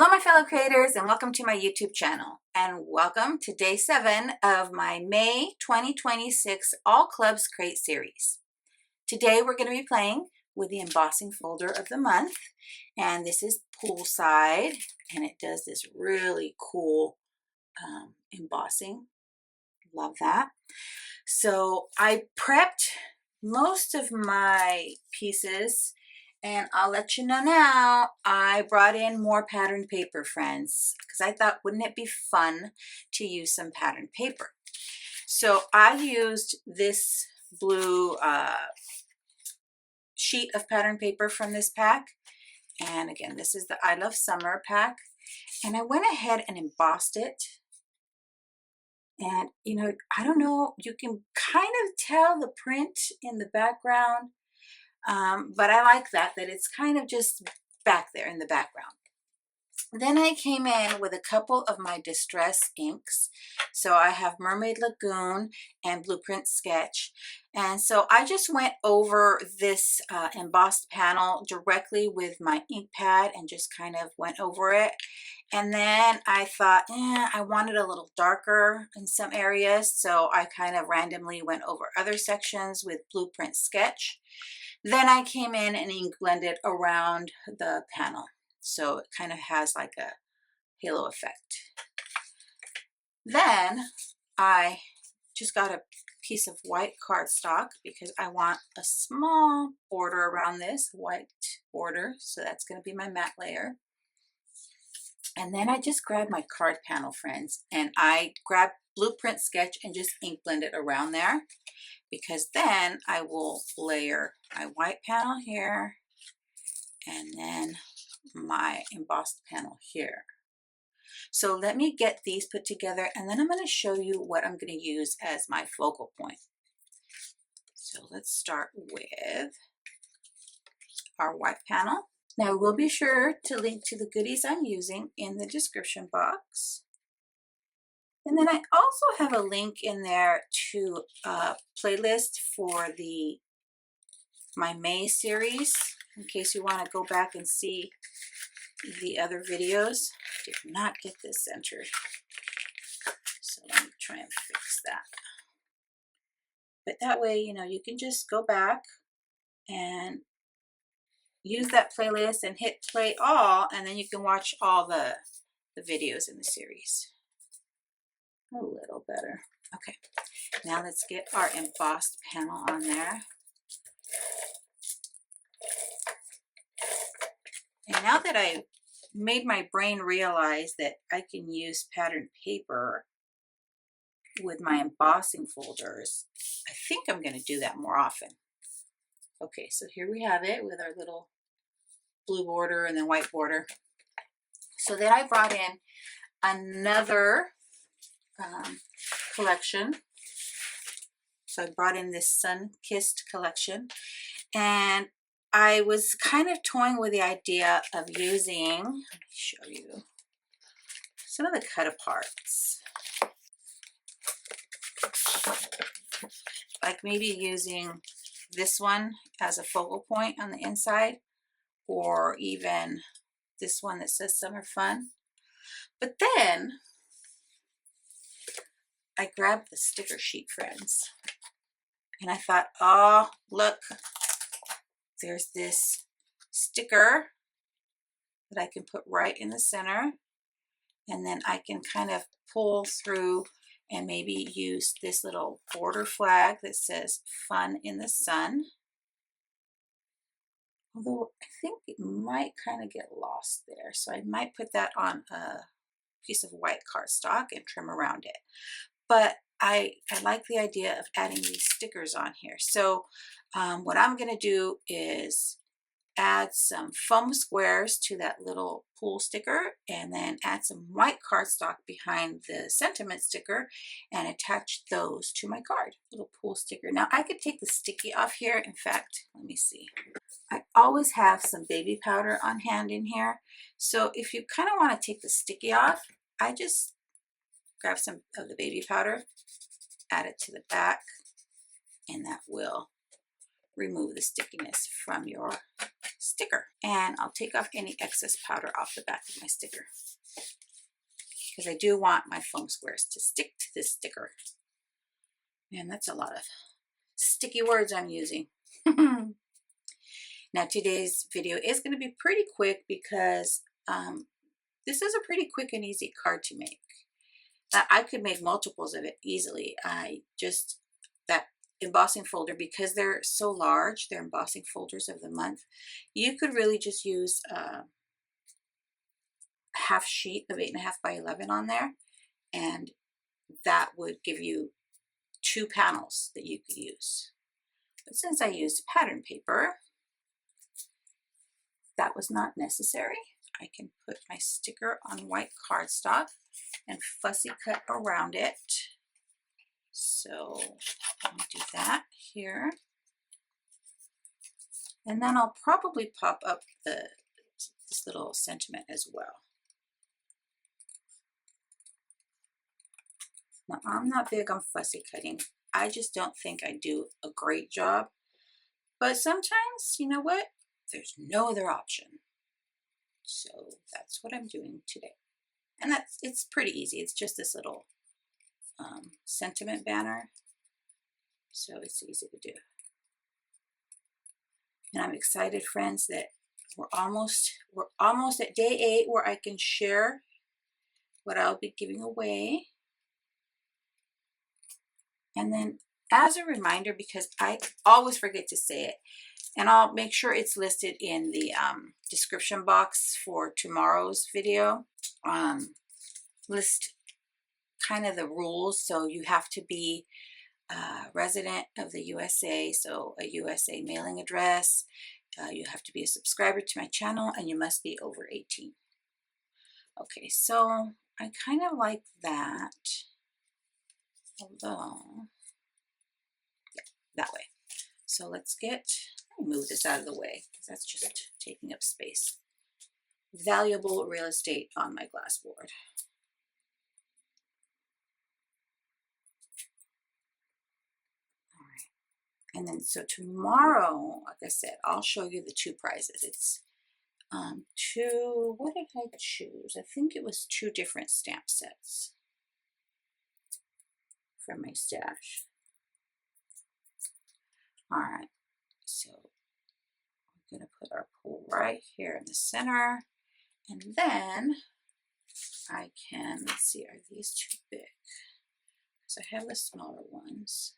Hello my fellow creators and welcome to my YouTube channel and welcome to day 7 of my May 2026 All Clubs Crate series. Today we're going to be playing with the embossing folder of the month, and this is Poolside, and it does this really cool embossing. Love that. So I prepped most of my pieces, and I'll let you know now, I brought in more patterned paper, friends, because I thought, wouldn't it be fun to use some patterned paper? So I used this blue sheet of patterned paper from this pack. And again, this is the I Love Summer pack. And I went ahead and embossed it. And, you know, I don't know, you can kind of tell the print in the background. But I like that it's kind of just back there in the background. Then I came in with a couple of my distress inks. So I have Mermaid Lagoon and Blueprint Sketch. And so I just went over this embossed panel directly with my ink pad and just kind of went over it. And then I thought, I wanted a little darker in some areas. So I kind of randomly went over other sections with Blueprint Sketch. Then I came in and ink blended around the panel. So it kind of has like a halo effect. Then I just got a piece of white cardstock because I want a small border around this white border. So that's going to be my matte layer. And then I just grabbed my card panel, friends, and I grabbed Blueprint Sketch and just ink blend it around there, because then I will layer my white panel here and then my embossed panel here. So let me get these put together, and then I'm going to show you what I'm going to use as my focal point. So let's start with our white panel. Now we'll be sure to link to the goodies I'm using in the description box. And then I also have a link in there to a playlist for my May series, in case you want to go back and see the other videos. Did not get this centered, so let me try and fix that. But that way, you know, you can just go back and use that playlist and hit play all, and then you can watch all the videos in the series. A little better. Okay, now let's get our embossed panel on there. And now that I made my brain realize that I can use patterned paper with my embossing folders, I think I'm going to do that more often. Okay, so here we have it with our little blue border and then white border. So then I brought in another collection. So I brought in this Sun-Kissed collection, and I was kind of toying with the idea of using, let me show you some of the cut aparts. Like maybe using this one as a focal point on the inside, or even this one that says Summer Fun. But then I grabbed the sticker sheet, friends, and I thought, oh, look, there's this sticker that I can put right in the center, and then I can kind of pull through and maybe use this little border flag that says Fun in the Sun. Although I think it might kind of get lost there, so I might put that on a piece of white cardstock and trim around it. But I like the idea of adding these stickers on here. So what I'm going to do is add some foam squares to that little pool sticker, and then add some white cardstock behind the sentiment sticker and attach those to my card, little pool sticker. Now I could take the sticky off here. In fact, let me see. I always have some baby powder on hand in here. So if you kind of want to take the sticky off, I just grab some of the baby powder, add it to the back, and that will remove the stickiness from your sticker. And I'll take off any excess powder off the back of my sticker, because I do want my foam squares to stick to this sticker. Man, that's a lot of sticky words I'm using. Now today's video is going to be pretty quick because this is a pretty quick and easy card to make. I could make multiples of it easily. That embossing folder, because they're so large, they're embossing folders of the month, you could really just use a half sheet of 8.5 by 11 on there, and that would give you 2 panels that you could use. But since I used pattern paper, that was not necessary. I can put my sticker on white cardstock and fussy cut around it. So let me do that here. And then I'll probably pop up this little sentiment as well. Now, I'm not big on fussy cutting. I just don't think I do a great job. But sometimes, you know what? There's no other option. So that's what I'm doing today. And it's pretty easy. It's just this little sentiment banner. So it's easy to do. And I'm excited, friends, that we're almost at day 8 where I can share what I'll be giving away. And then as a reminder, because I always forget to say it, and I'll make sure it's listed in the description box for tomorrow's video, list kind of the rules. So you have to be a resident of the USA, so a USA mailing address. You have to be a subscriber to my channel, and you must be over 18. Okay, so I kind of like that. Although, yeah, that way. So let me move this out of the way, because that's just taking up space. Valuable real estate on my glass board. All right. And then so tomorrow, like I said, I'll show you the 2 prizes. It's what did I choose? I think it was 2 different stamp sets from my stash. All right, so we're going to put our pool right here in the center, and then I can, let's see, are these too big? Because I have the smaller ones.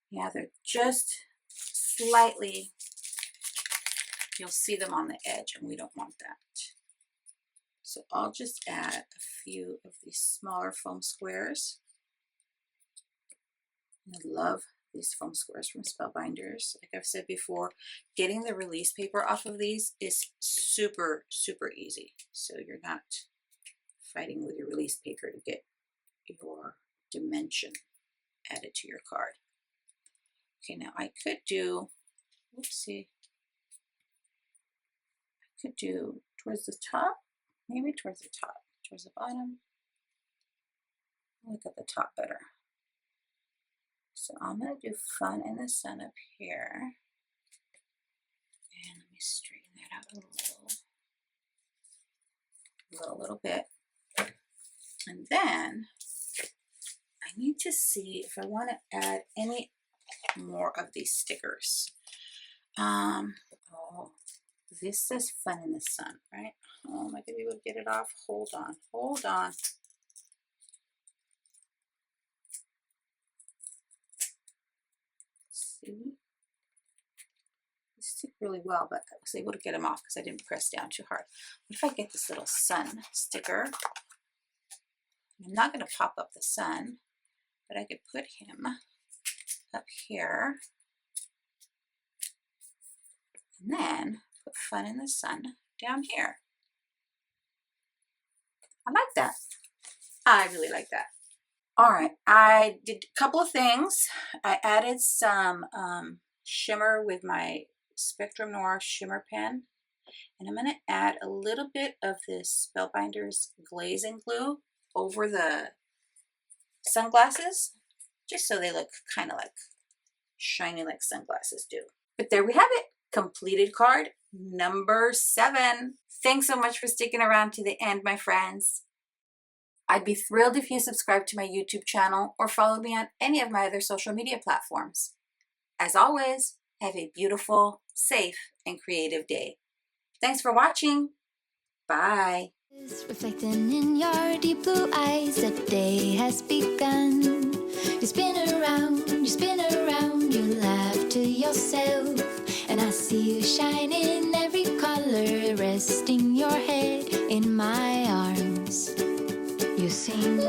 Yeah, they're just slightly, you'll see them on the edge, and we don't want that. So I'll just add a few of these smaller foam squares. I love these foam squares from Spellbinders. Like I've said before, getting the release paper off of these is super, super easy. So you're not fighting with your release paper to get your dimension added to your card. Okay, now I could do, whoopsie, I could do towards the top, maybe towards the top, towards the bottom. I look at the top better. So I'm going to do Fun in the Sun up here. And let me straighten that out a little bit. And then I need to see if I want to add any more of these stickers. Oh, this says Fun in the Sun, right? Oh, am I going to be able to get it off? Hold on, hold on. See? They stick really well, but I was able to get them off because I didn't press down too hard. What if I get this little sun sticker? I'm not going to pop up the sun, but I could put him up here. And then put Fun in the Sun down here. I like that. I really like that. All right, I did a couple of things. I added some shimmer with my Spectrum Noir shimmer pen. And I'm going to add a little bit of this Spellbinders glazing glue over the sunglasses, just so they look kind of like shiny like sunglasses do. But there we have it. Completed card number 7. Thanks so much for sticking around to the end, my friends. I'd be thrilled if you subscribe to my YouTube channel or follow me on any of my other social media platforms. As always, have a beautiful, safe, and creative day. Thanks for watching. Bye. Reflecting in your deep blue eyes, the day has begun. You spin around, you laugh to yourself, and I see you shine in every color, resting your head in my arms. You sing.